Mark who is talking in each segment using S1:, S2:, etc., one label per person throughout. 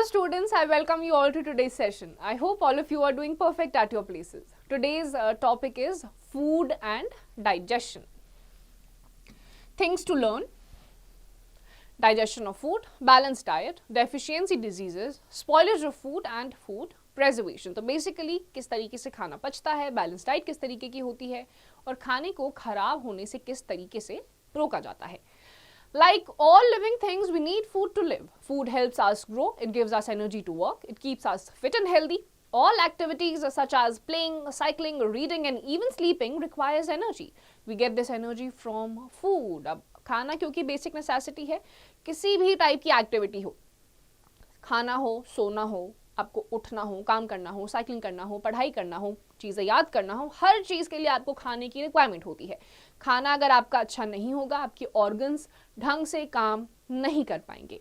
S1: students, I welcome you all to today's session. I hope all of you are doing perfect at your places. Today's topic is food and digestion. Things to learn: digestion of food, balanced diet, deficiency diseases, spoilage of food and food preservation. तो basically किस तरीके से खाना पचता है, balance diet किस तरीके की होती है और खाने को खराब होने से किस तरीके से रोका जाता है. Like all living things, we need food to live. Food helps us grow, it gives us energy to work, it keeps us fit and healthy. All activities such as playing, cycling, reading and even sleeping requires energy. We get this energy from food. अब खाना क्योंकि basic necessity है, किसी भी type की activity हो, खाना हो, सोना हो, आपको उठना हो, काम करना हो, साइकिलिंग करना हो, पढ़ाई करना हो, चीज़ें याद करना हो, हर चीज़ के लिए आपको खाने की रिक्वायरमेंट होती है. खाना अगर आपका अच्छा नहीं होगा, आपके ऑर्गन्स ढंग से काम नहीं कर पाएंगे.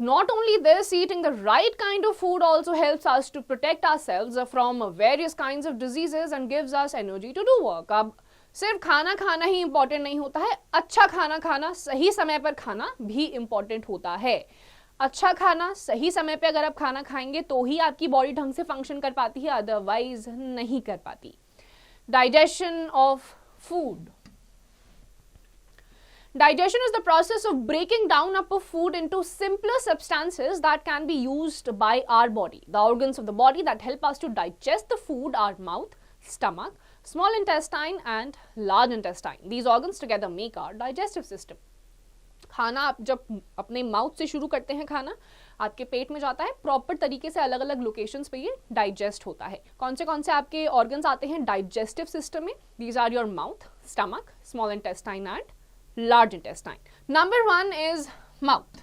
S1: Not only this, eating the right kind of food also helps us to protect ourselves from various kinds of diseases and gives us energy to do work. अब सिर्फ खाना खाना ही इम्पोर्टेंट नहीं होता है, अच्छा खाना खाना, सही समय पर खाना भी इम्पोर्टेंट होता है. अच्छा खाना सही समय पे अगर आप खाना खाएंगे तो ही आपकी बॉडी ढंग से फंक्शन कर पाती है, अदरवाइज नहीं कर पाती. Digestion of food. Digestion is the process of breaking down up of food into simpler substances that can be used by our body. The organs of the body that help us to digest the food are mouth, stomach, small intestine and large intestine. These organs together make our digestive system. खाना आप जब अपने mouth से शुरू करते हैं, खाना आपके पेट में जाता है, प्रॉपर तरीके से अलग अलग लोकेशंस पे ये डाइजेस्ट होता है. कौन से आपके ऑर्गन्स आते हैं डाइजेस्टिव सिस्टम में? These are your mouth, stomach, small intestine and large intestine. Number 1 is mouth.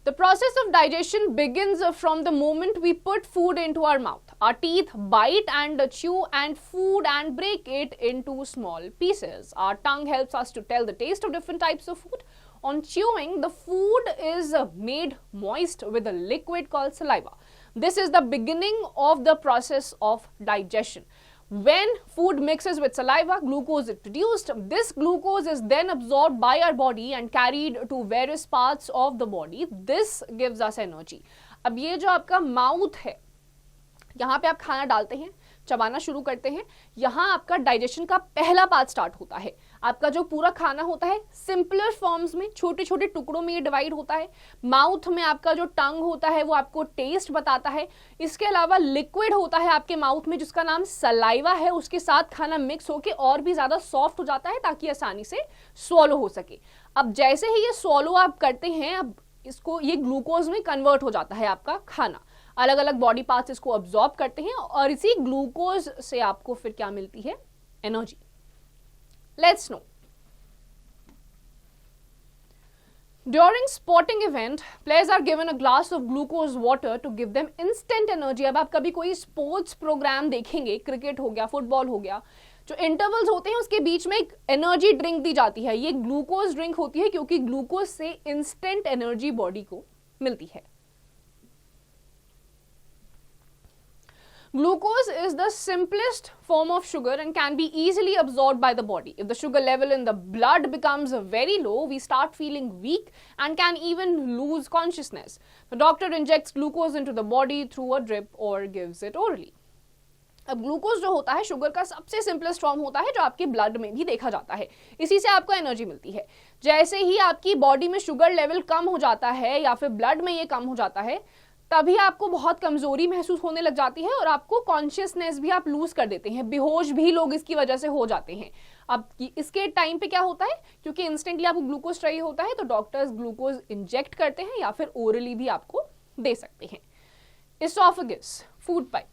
S1: The process of digestion begins from the moment we put food into our mouth. Our teeth bite and chew and food and break it into small pieces. Our tongue helps us to tell the taste of different types of food. On chewing, the food is made moist with a liquid called saliva. This is the beginning of the process of digestion. When food mixes with saliva, glucose is produced. This glucose is then absorbed by our body and carried to various parts of the body. This gives us energy. अब ये जो आपका mouth है, यहाँ पे आप खाना डालते हैं, चबाना शुरू करते हैं, यहाँ आपका डाइजेशन का पहला पार्ट स्टार्ट होता है. आपका जो पूरा खाना होता है सिंपलर फॉर्म्स में, छोटे छोटे टुकड़ों में ये डिवाइड होता है. माउथ में आपका जो टंग होता है वो आपको टेस्ट बताता है. इसके अलावा लिक्विड होता है आपके माउथ में जिसका नाम सलाइवा है, उसके साथ खाना मिक्स होके और भी ज्यादा सॉफ्ट हो जाता है ताकि आसानी से स्वॉलो हो सके. अब जैसे ही ये स्वॉलो आप करते हैं, अब इसको ये ग्लूकोज में कन्वर्ट हो जाता है आपका खाना. अलग अलग बॉडी पार्ट्स इसको अब्सॉर्ब करते हैं और इसी ग्लूकोज से आपको फिर क्या मिलती है? Energy. Let's no. During sporting event, players are given a glass of glucose water to give them instant energy. अब आप कभी कोई स्पोर्ट्स प्रोग्राम देखेंगे, क्रिकेट हो गया, फुटबॉल हो गया, जो इंटरवल्स होते हैं उसके बीच में एक एनर्जी ड्रिंक दी जाती है. ये ग्लूकोज ड्रिंक होती है क्योंकि ग्लूकोज से इंस्टेंट एनर्जी बॉडी को मिलती है. Glucose is the simplest form of sugar and can be easily absorbed by the body. If the sugar level in the blood becomes very low, we start feeling weak and can even lose consciousness. The doctor injects glucose into the body through a drip or gives it orally. अब glucose जो होता है sugar का सबसे simplest form होता है जो आपके ब्लड में भी देखा जाता है. इसी से आपको एनर्जी मिलती है. जैसे ही आपकी बॉडी में शुगर लेवल कम हो जाता है या फिर ब्लड में ये कम हो जाता है, तभी आपको बहुत कमजोरी महसूस होने लग जाती है और आपको कॉन्शियसनेस भी आप लूज कर देते हैं. बेहोश भी लोग इसकी वजह से हो जाते हैं. अब इसके टाइम पे क्या होता है, क्योंकि इंस्टेंटली आपको ग्लूकोज चाहिए होता है तो डॉक्टर्स ग्लूकोज इंजेक्ट करते हैं या फिर ओरली भी आपको दे सकते हैं. Oesophagus, food pipe.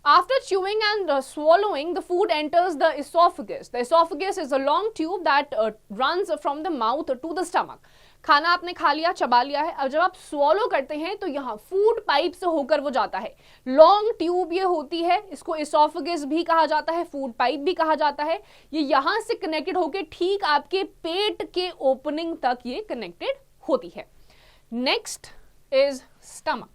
S1: After chewing and swallowing, the food enters the esophagus. The esophagus is a long tube that runs from the mouth to the stomach. खाना आपने खा लिया, चबा लिया है, अब जब आप स्वॉलो करते हैं तो यहाँ फूड पाइप से होकर वो जाता है. लॉन्ग ट्यूब ये होती है, इसको एसोफेगस भी कहा जाता है, फूड पाइप भी कहा जाता है. ये यहाँ से कनेक्टेड होकर ठीक आपके पेट के ओपनिंग तक ये कनेक्टेड होती है. Next is stomach.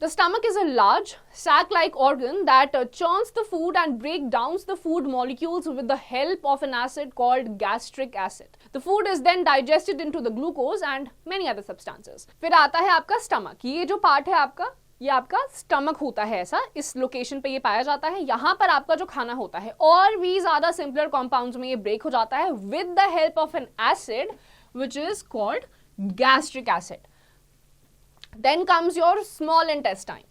S1: The stomach is a large sac-like organ that churns the food and breaks down the food molecules with the help of an acid called gastric acid. The food is then digested into the glucose and many other substances. फिर आता है आपका stomach. ये जो part है आपका, ये आपका स्टमक होता है, ऐसा इस लोकेशन पे ये पाया जाता है। यहाँ पर आपका जो खाना होता है और भी ज्यादा सिंपलर कॉम्पाउंड्स में ये ब्रेक हो जाता है with the help of an acid which is called gastric acid. Then comes your small intestine.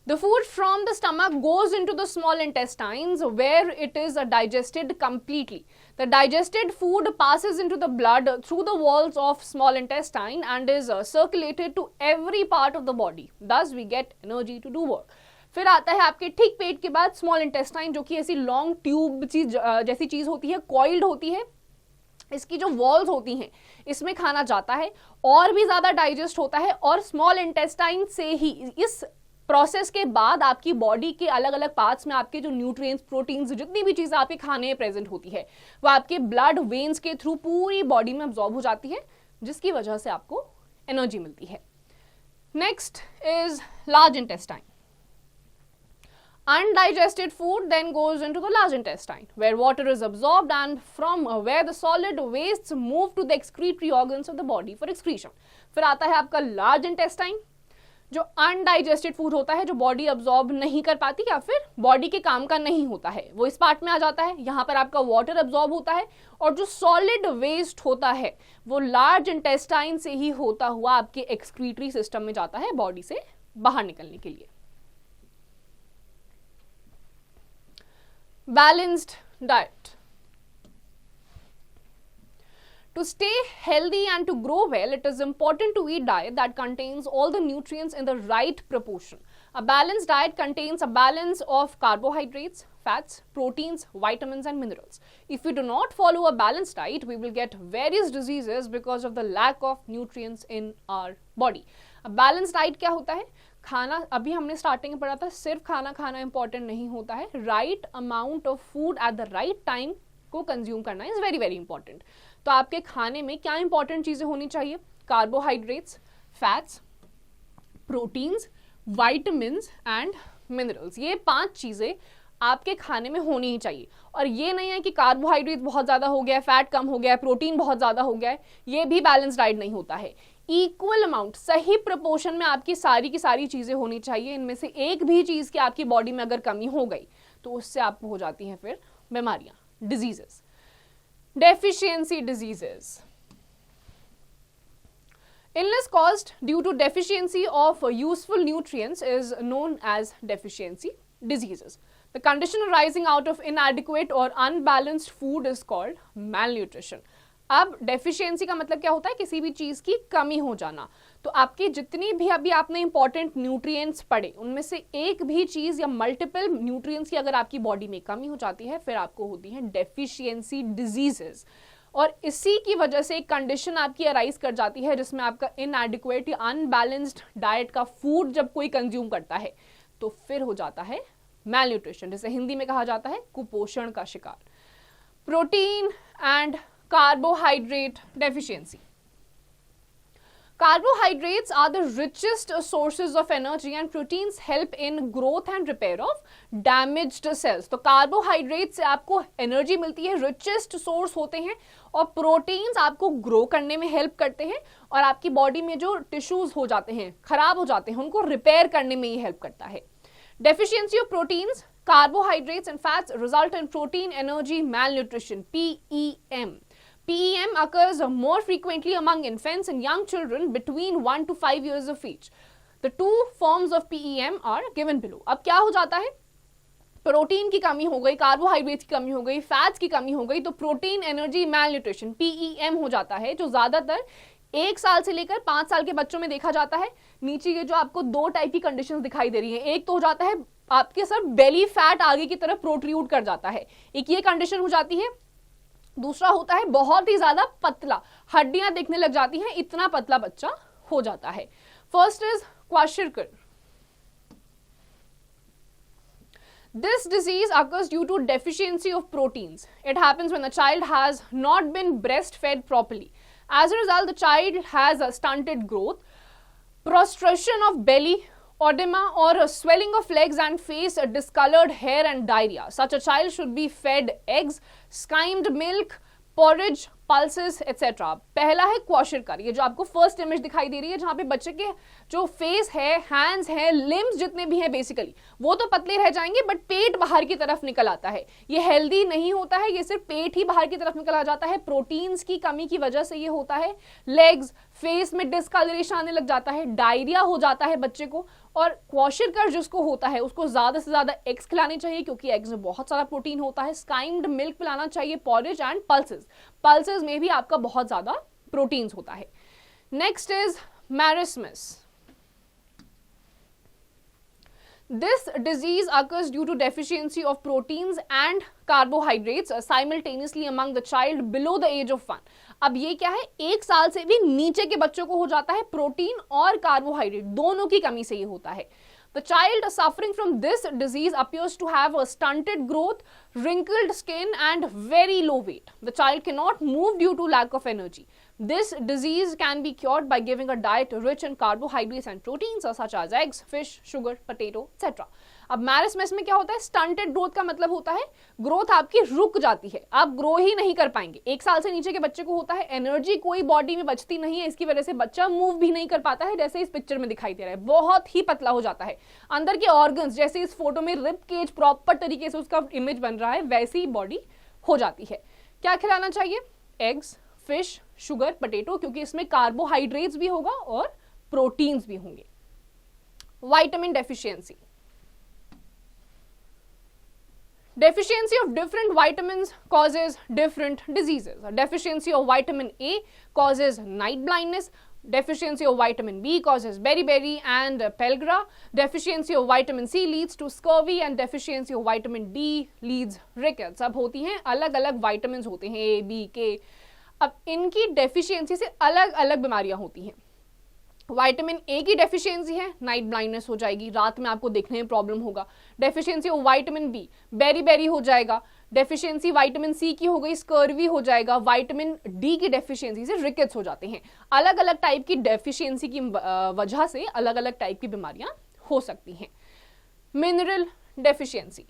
S1: The food from the stomach goes into the small intestines where it is digested completely. The digested food passes into the blood through the walls of small intestine and is circulated to every part of the body. Thus we get energy to do work. फिर आता है आपके ठीक पेट के बाद small intestine, जो कि ऐसी लॉन्ग ट्यूब जैसी चीज होती है, कॉइल्ड होती है। इसकी जो वॉल्स होती हैं इसमें खाना जाता है और भी ज्यादा डाइजेस्ट होता है, और स्मॉल इंटेस्टाइन से ही इस प्रोसेस के बाद आपकी बॉडी के अलग अलग पार्ट्स में आपके जो न्यूट्रिएंट्स, प्रोटीन्स, जितनी भी चीजें आपके खाने में प्रेजेंट होती है वो आपके ब्लड वेन्स के थ्रू पूरी बॉडी में अब्सॉर्ब हो जाती है, जिसकी वजह से आपको एनर्जी मिलती है। Next is large intestine. Undigested food then goes into the large intestine where water is absorbed and from where the solid wastes move to the excretory organs of the body for excretion. फिर आता है आपका large intestine, जो undigested food होता है, जो body absorb नहीं कर पाती या फिर बॉडी के काम का नहीं होता है, वो इस पार्ट में आ जाता है। यहाँ पर आपका वाटर अब्सॉर्ब होता है और जो सॉलिड वेस्ट होता है वो लार्ज इंटेस्टाइन से ही होता हुआ आपके एक्सक्रीटरी सिस्टम में जाता है बॉडी से बाहर निकलने के लिए। Balanced diet. To stay healthy and to grow well, it is important to eat diet that contains all the nutrients in the right proportion. A balanced diet contains a balance of carbohydrates, fats, proteins, vitamins and minerals. If we do not follow a balanced diet, we will get various diseases because of the lack of nutrients in our body. A balanced diet क्या होता है? खाना, अभी हमने starting में पढ़ा था, सिर्फ खाना खाना इंपॉर्टेंट नहीं होता है, right amount of food at the right time को कंज्यूम करना इज वेरी वेरी इंपॉर्टेंट। तो आपके खाने में क्या इंपॉर्टेंट चीजें होनी चाहिए? Carbohydrates, fats, proteins, vitamins and minerals. ये 5 चीजें आपके खाने में होनी ही चाहिए। और ये नहीं है कि कार्बोहाइड्रेट बहुत ज्यादा हो गया है, फैट कम हो गया है, प्रोटीन बहुत ज्यादा हो गया है, ये भी बैलेंस डाइट नहीं होता है। इक्वल अमाउंट, सही प्रोपोर्शन में आपकी सारी की सारी चीजें होनी चाहिए। इनमें से एक भी चीज की आपकी बॉडी में अगर कमी हो गई तो उससे आपको हो जाती हैं फिर बीमारियां, diseases. Deficiency diseases. Illness caused due to deficiency of useful nutrients is known as deficiency diseases. The condition arising out of inadequate or unbalanced food is called malnutrition. अब डेफिशिएंसी का मतलब क्या होता है? किसी भी चीज की कमी हो जाना। तो आपकी जितनी भी अभी आपने इंपॉर्टेंट न्यूट्रिएंट्स पढ़े, उनमें से एक भी चीज या मल्टीपल न्यूट्रिएंट्स की अगर आपकी बॉडी में कमी हो जाती है, फिर आपको होती है डेफिशिएंसी डिजीजेस। और इसी की वजह से एक कंडीशन आपकी अराइज कर जाती है जिसमें आपका इनएडिक्वेट या अनबैलेंस्ड डाइट का फूड जब कोई कंज्यूम करता है तो फिर हो जाता है मैलन्यूट्रिशन, जिसे हिंदी में कहा जाता है कुपोषण का शिकार। Protein and carbohydrate deficiency. Carbohydrates are the richest sources of energy and proteins help in growth and repair of damaged cells. तो कार्बोहाइड्रेट से आपको एनर्जी मिलती है, richest source होते हैं, और प्रोटीन्स आपको ग्रो करने में हेल्प करते हैं और आपकी बॉडी में जो टिश्यूज हो जाते हैं, खराब हो जाते हैं, उनको रिपेयर करने में ये हेल्प करता है। Deficiency of proteins, carbohydrates and fats result in protein energy malnutrition, PEM. PEM occurs more frequently among infants and young children between 1 to 5 years of age. The two forms of PEM are given below. अब क्या हो जाता है? Protein की कमी हो गई, carbohydrate की कमी हो गई, फैट्स की कमी हो गई, तो प्रोटीन एनर्जी मैलन्यूट्रिशन PEM हो जाता है, जो ज्यादातर 1 साल से लेकर 5 साल के बच्चों में देखा जाता है। नीचे ये जो आपको 2 टाइप की कंडीशंस दिखाई दे रही हैं, एक तो हो जाता है आपके सर बेली फैट आगे की तरफ प्रोट्रूड कर जाता है, एक ये कंडीशन हो जाती है। दूसरा होता है बहुत ही ज्यादा पतला, हड्डियां दिखने लग जाती हैं, इतना पतला बच्चा हो जाता है। First is kwashiorkor. This disease occurs due to deficiency of proteins. It happens when the child has not been breastfed properly. As a result, the child has a stunted growth, prostration of belly, oedema or a swelling of legs and face, a discolored hair and diarrhea. Such a child should be fed eggs, skimmed milk, porridge, pulses, etc. पहला है क्वॉशरकर, ये जो आपको first image दिखाई दे रही है, जहां पे बच्चे के जो फेस है, हैंड्स है, लिम्स जितने भी हैं बेसिकली वो तो पतले रह जाएंगे, बट पेट बाहर की तरफ निकल आता है। ये हेल्दी नहीं होता है, ये सिर्फ पेट ही बाहर की तरफ निकल आ जाता है, प्रोटीन्स की कमी की वजह से ये होता है। लेग्स, फेस में डिस्कलरेशन आने लग जाता है, डायरिया हो जाता है बच्चे को। और क्वॉशरकर जिसको होता है उसको ज्यादा से ज्यादा एग्स खिलाने चाहिए, क्योंकि एग्स में बहुत सारा प्रोटीन होता है। स्काइम्ड मिल्क पिलाना चाहिए, पॉरेज एंड पल्सेस, पल्सेस में भी आपका बहुत ज्यादा प्रोटीन्स होता है। Next is marasmus. This disease occurs due to deficiency of proteins and carbohydrates simultaneously among the child below the age of 1. अब ये क्या है, 1 साल से भी नीचे के बच्चों को हो जाता है, प्रोटीन और कार्बोहाइड्रेट दोनों की कमी से ये होता है। The child suffering from this disease appears to have a stunted growth, wrinkled skin and very low weight. The child cannot move due to lack of energy. This disease can be cured by giving a diet rich in carbohydrates and proteins such as eggs, fish, sugar, potato, etc. अब मैरिस्मस में क्या होता है, stunted growth का मतलब होता है growth आपकी रुक जाती है, आप ग्रो ही नहीं कर पाएंगे। 1 साल से नीचे के बच्चे को होता है, एनर्जी कोई बॉडी में बचती नहीं है, इसकी वजह से बच्चा मूव भी नहीं कर पाता है, जैसे इस पिक्चर में दिखाई दे रहा है, बहुत ही पतला हो जाता है। अंदर के ऑर्गन्स, जैसे इस फोटो में रिब केज प्रॉपर तरीके से उसका इमेज बन रहा है, वैसी ही बॉडी हो जाती है। क्या खिलाना चाहिए, एग्स, फिश, शुगर, पोटैटो, क्योंकि इसमें कार्बोहाइड्रेट्स भी होगा और प्रोटीन्स भी होंगे। Vitamin deficiency, deficiency of different vitamins causes different diseases. Deficiency of vitamin A causes night blindness, deficiency of vitamin B causes beriberi and pellagra, deficiency of vitamin C leads to scurvy and deficiency of vitamin D leads rickets. अब होती हैं अलग अलग vitamins होते हैं A, B, K, अब इनकी deficiency से अलग अलग बीमारियां होती हैं। विटामिन ए की डेफिशिएंसी है, नाइट ब्लाइंडनेस हो जाएगी, रात में आपको देखने में प्रॉब्लम होगा। डेफिशिएंसी ऑफ विटामिन बी, बेरी हो जाएगा। डेफिशिएंसी विटामिन सी की हो गई, स्कर्वी हो जाएगा। विटामिन डी की डेफिशिएंसी से रिकेट्स हो जाते हैं। अलग अलग टाइप की डेफिशिएंसी की वजह से अलग अलग टाइप की बीमारियां हो सकती हैं। Mineral deficiency,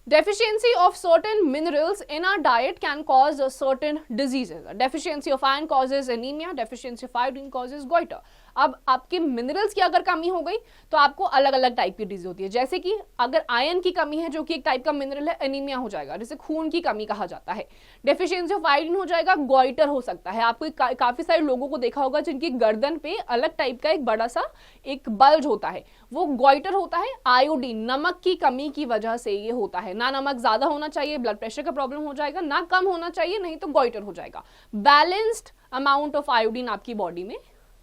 S1: deficiency of certain minerals in our diet can cause certain diseases. Deficiency of iron causes anemia, deficiency of iodine causes goiter. अब आपके मिनरल्स की अगर कमी हो गई तो आपको अलग अलग टाइप की डिजीज होती है, जैसे कि अगर आयरन की कमी है जो कि एक टाइप का मिनरल है, एनीमिया हो जाएगा, जिसे खून की कमी कहा जाता है। डेफिशिएंसी ऑफ आयोडीन हो जाएगा, गोइटर हो सकता है। आपको काफी सारे लोगों को देखा होगा जिनकी गर्दन पे अलग टाइप का एक बड़ा सा एक बल्ज होता है, वो गोइटर होता है। आयोडीन, नमक की कमी की वजह से ये होता है। ना नमक ज्यादा होना चाहिए, ब्लड प्रेशर का प्रॉब्लम हो जाएगा, ना कम होना चाहिए, नहीं तो गोइटर हो जाएगा। बैलेंस्ड अमाउंट ऑफ आयोडीन आपकी बॉडी में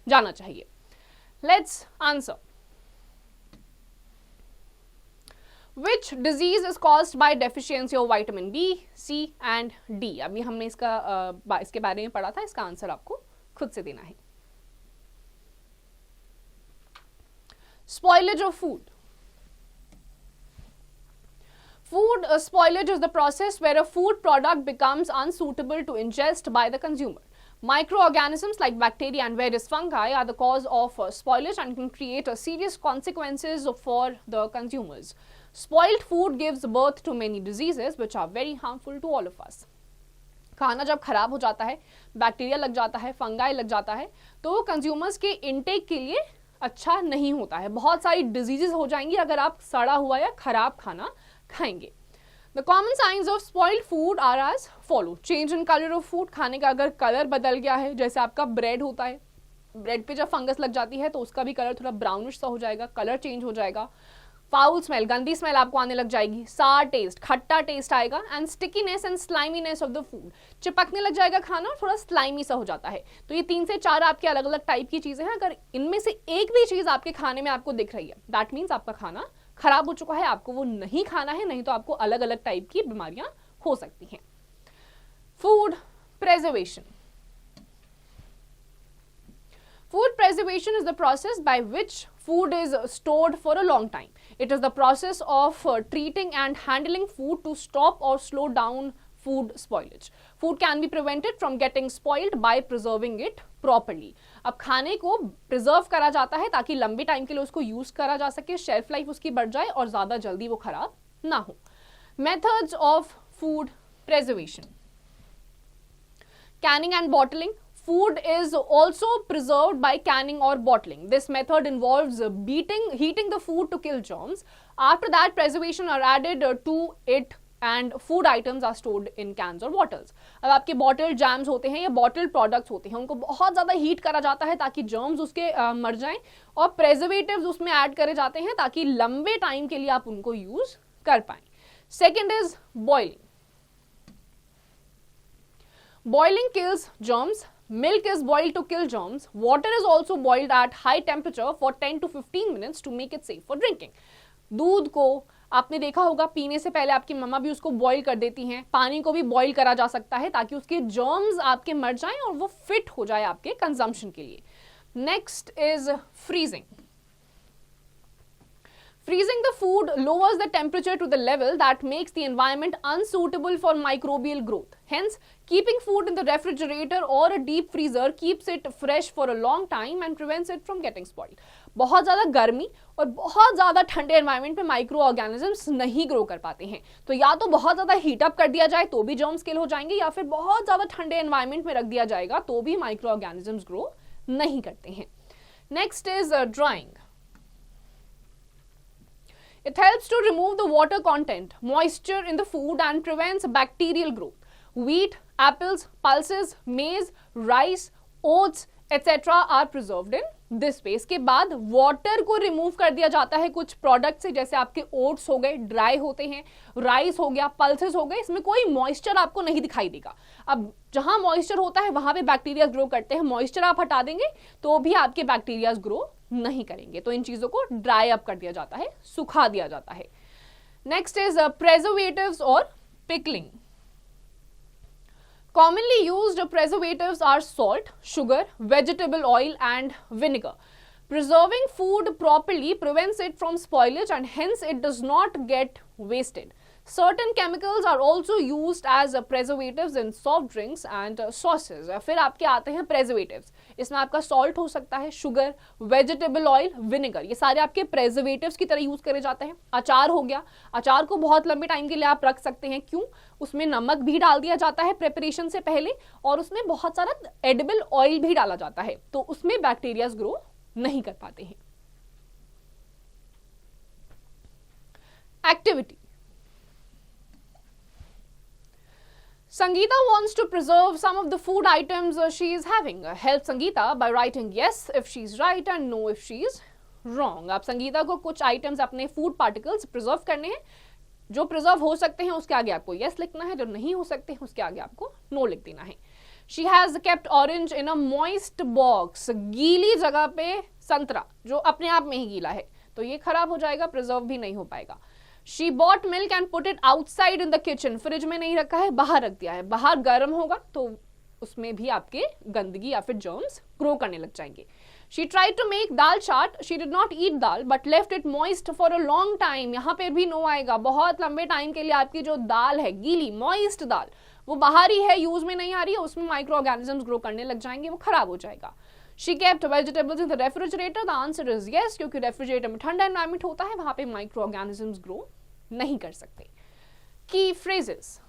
S1: जाना चाहिए। Let's answer, Which disease is caused by deficiency of vitamin B, C and D? अभी हमने इसके बारे में पढ़ा था, इसका आंसर आपको खुद से देना है। Spoilage of food. Food spoilage is the process where a food product becomes unsuitable to ingest by the consumer. Microorganisms like bacteria and various fungi are the cause of spoilage and can create serious consequences for the consumers. Spoiled food gives birth to many diseases which are very harmful to all of us. खाना जब खराब हो जाता है, bacteria लग जाता है, fungi लग जाता है, तो कंज्यूमर्स के इनटेक के लिए अच्छा नहीं होता है। बहुत सारी डिजीजेस हो जाएंगी अगर आप सड़ा हुआ या खराब खाना खाएंगे। The common signs of spoiled food are as follow. Change in color of food. खाने का अगर कलर बदल गया है, जैसे आपका ब्रेड होता है, ब्रेड पे जब फंगस लग जाती है तो उसका भी कलर थोड़ा ब्राउनिश सा हो जाएगा, कलर चेंज हो जाएगा। फाउल स्मेल, गंदी स्मेल आपको आने लग जाएगी। सार टेस्ट, खट्टा टेस्ट आएगा। And stickiness and sliminess of the food, चिपकने लग जाएगा खाना और थोड़ा स्लाइमी सा हो जाता है। तो ये 3 से 4 आपके अलग अलग टाइप की चीजें हैं। अगर इनमें से एक भी चीज आपके खाने में आपको दिख रही है, दैट मीन्स आपका खाना खराब हो चुका है, आपको वो नहीं खाना है, नहीं तो आपको अलग अलग टाइप की बीमारियां हो सकती हैं। Food preservation. Food preservation is the process by which food is stored for a long time. It is the process of treating and handling food to stop or slow down food spoilage. Food can be prevented from getting spoiled by preserving it properly. अब खाने को preserve करा जाता है ताकि लंबे time के लिए उसको यूज करा जा सके, शेल्फ लाइफ उसकी बढ़ जाए और ज्यादा जल्दी वो खराब ना हो। Methods of food preservation. Canning and bottling. Food is also preserved by canning or bottling. This method involves heating the food to kill germs. After that, preservation are added to it and food items are stored in cans or bottles. अब आपके bottle jams होते हैं या bottle products होते हैं, उनको बहुत ज़्यादा हीट करा जाता है ताकि जर्म्स उसके मर जाएं, और प्रेजर्वेटिव्स उसमें ऐड करे जाते हैं ताकि लंबे टाइम के लिए आप उनको यूज कर पाएं. Second is boiling. Boiling kills germs. Milk is boiled to kill germs. Water is also boiled at high temperature for 10 to 15 minutes to make it safe for drinking. दूध को आपने देखा होगा पीने से पहले आपकी मम्मा भी उसको बॉईल कर देती हैं. पानी को भी बॉईल करा जा सकता है ताकि उसके जर्म्स आपके मर जाएं और वो फिट हो जाए आपके कंजम्पशन के लिए. Next is freezing. Freezing the food lowers the temperature to the level that makes the environment unsuitable for microbial growth. Hence, keeping food in the refrigerator or a deep freezer keeps it fresh for a long time and prevents it from getting spoiled. बहुत ज़्यादा गर्मी और बहुत ज़्यादा ठंडे environment में micro organisms नहीं grow कर पाते हैं. तो या तो बहुत ज़्यादा हीट अप कर दिया जाए तो भी जर्म्स किल हो जाएंगे, या फिर बहुत ज़्यादा ठंडे एनवायरनमेंट में रख दिया जाएगा तो भी माइक्रो ऑर्गेनिजम्स ग्रो नहीं करते हैं. Next is drawing. It helps to remove the water content, moisture in the food and prevents bacterial growth. Wheat, apples, pulses, maize, rice, oats, etc. are preserved in this way. इसके बाद water को remove कर दिया जाता है कुछ product से, जैसे आपके ओट्स हो गए, ड्राई होते हैं, राइस हो गया, पल्सेस हो गए, इसमें कोई मॉइस्चर आपको नहीं दिखाई देगा. अब जहां मॉइस्चर होता है वहां पे बैक्टीरिया ग्रो करते हैं. मॉइस्चर आप हटा देंगे तो भी आपके बैक्टीरिया ग्रो नहीं करेंगे. तो इन चीजों को ड्राई अप कर दिया जाता है, सुखा दिया जाता है. नेक्स्ट इज प्रेजर्वेटिव्स और pickling. Commonly used preservatives are salt, sugar, vegetable oil and vinegar. Preserving food properly prevents it from spoilage and hence it does not get wasted. Certain chemicals are also used as preservatives in soft drinks and sauces. फिर आपके आते हैं preservatives. इसमें आपका salt हो सकता है, sugar, vegetable oil, vinegar. ये सारे आपके preservatives की तरह यूज करे जाते हैं. अचार हो गया, अचार को बहुत लंबे टाइम के लिए आप रख सकते हैं. क्यों? उसमें नमक भी डाल दिया जाता है प्रिपरेशन से पहले और उसमें बहुत सारा एडिबल ऑयल भी डाला जाता है, तो उसमें बैक्टीरियाज ग्रो नहीं कर पाते हैं. Activity. Sangeeta wants to preserve some of the food items she is having. Help Sangeeta by writing yes if she is right and no if she is wrong. आप संगीता को कुछ आइटम्स अपने food particles preserve करने हैं. जो preserve हो सकते हैं उसके आगे आपको yes लिखना है, जो नहीं हो सकते हैं उसके आगे आपको no लिख देना है. She has kept orange in a moist box. गीली जगह पे संतरा जो अपने आप में ही गीला है तो ये खराब हो जाएगा, प्रिजर्व भी नहीं हो पाएगा. She bought milk and put it outside in the kitchen. Fridge में नहीं रखा है, बाहर रख दिया है. बाहर गर्म होगा तो उसमें भी आपके गंदगी या फिर जर्म्स ग्रो करने लग जाएंगे. She tried to make dal chaat. She did not eat dal but left it moist for a long time. यहाँ पे भी नो आएगा. बहुत लंबे टाइम के लिए आपकी जो दाल है, गीली मॉइस्ट दाल, वो बाहर ही है, यूज में नहीं आ रही है, उसमें माइक्रो ऑर्गेनिजम्स ग्रो करने लग जाएंगे, वो खराब हो जाएगा. She kept vegetables in the refrigerator. The answer is yes, क्योंकि रेफ्रिजरेटर में ठंडा एनवायरमेंट होता है, वहां पे माइक्रो ऑर्गेनिजम्स ग्रो नहीं कर सकते. की phrases.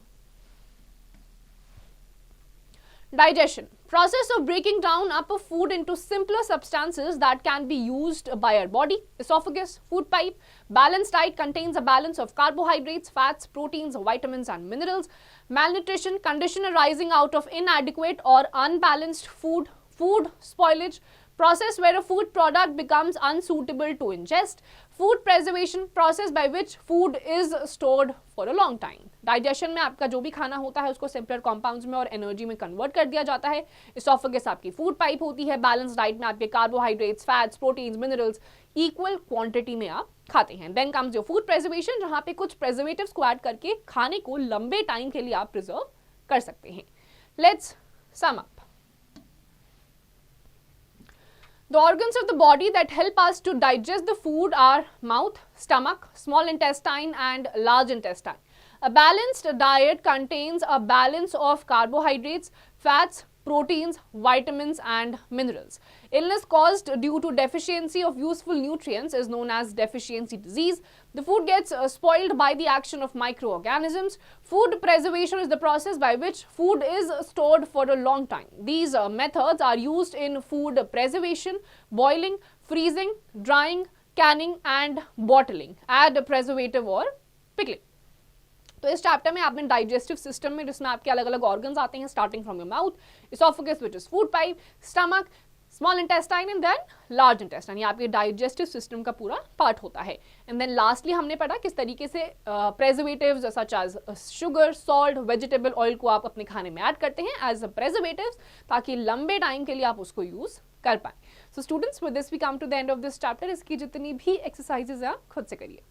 S1: Digestion. Process of breaking down up a food into simpler substances that can be used by our body. Esophagus, food pipe. Balanced diet contains a balance of carbohydrates, fats, proteins, vitamins and minerals. Malnutrition, condition arising out of inadequate or unbalanced food. Food spoilage, process where a food product becomes unsuitable to ingest. Food preservation, process by which food is stored for a long time. Digestion में आपका जो भी खाना होता है उसको simpler compounds में और एनर्जी में कन्वर्ट कर दिया जाता है. इसोफेगस आपकी फूड पाइप होती है. बैलेंस डाइट में आपके carbohydrates, fats, proteins, minerals equal quantity में आप खाते हैं. Then comes your food preservation, जहां पे कुछ प्रेजर्वेटिव्स को ऐड करके खाने को लंबे टाइम के लिए आप प्रिजर्व कर सकते हैं. Let's sum up. The organs of the body that help us to digest the food are mouth, stomach, small intestine and large intestine. A balanced diet contains a balance of carbohydrates, fats, proteins, vitamins, and minerals. Illness caused due to deficiency of useful nutrients is known as deficiency disease. The food gets spoiled by the action of microorganisms. Food preservation is the process by which food is stored for a long time. These methods are used in food preservation, boiling, freezing, drying, canning and bottling. Add preservative or pickling. तो इस chapter में आपने digestive system में जिसमें आपके अलग अलग organs आते हैं starting from your mouth, oesophagus which is food pipe, stomach, small intestine and then large intestine, ये आपके डाइजेस्टिव सिस्टम का पूरा पार्ट होता है. एंड देन लास्टली हमने पढ़ा किस तरीके से preservatives such as sugar, salt, vegetable oil को आप अपने खाने में ऐड करते हैं एज प्रेजर्वेटिव्स ताकि लंबे टाइम के लिए आप उसको यूज कर पाए. So students, with this we come to the end of this chapter. इसकी जितनी भी एक्सरसाइजेज है आप खुद से करिए.